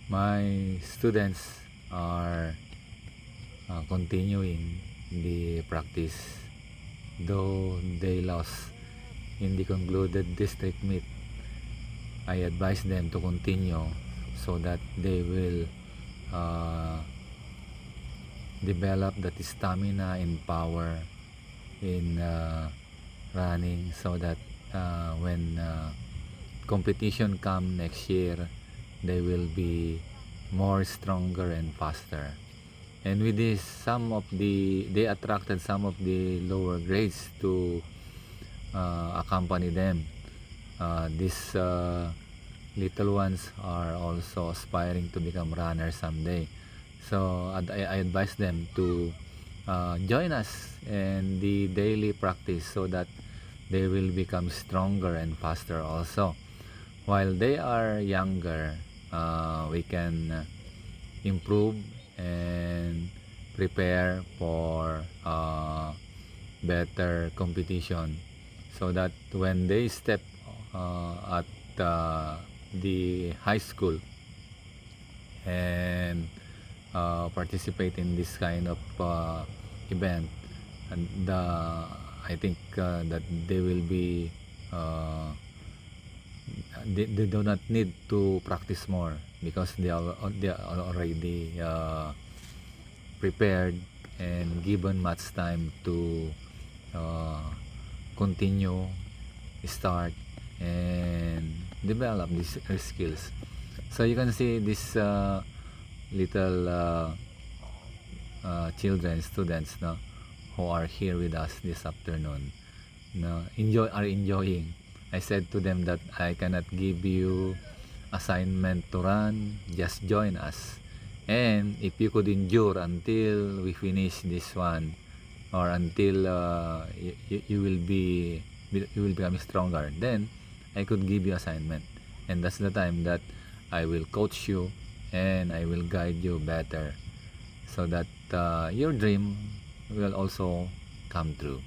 my students are continuing the practice, though they lost in the concluded district meet. I advise them to continue so that they will develop that stamina and power in running, so that when competition come next year, they will be more stronger and faster. And with this, they attracted some of the lower grades to accompany them. These little ones are also aspiring to become runners someday, so I advise them to join us in the daily practice so that they will become stronger and faster also. While they are younger, we can improve and prepare for better competition, so that when they step at the high school and participate in this kind of event, and I think that they will be they do not need to practice more, because they are already prepared and given much time to continue, start, and develop these skills. So you can see this little children, students, no, who are here with us this afternoon, no, are enjoying. I said to them that I cannot give you assignment to run, just join us, and if you could endure until we finish this one, or until you will become stronger, then I could give you assignment, and that's the time that I will coach you and I will guide you better, so that your dream will also come true.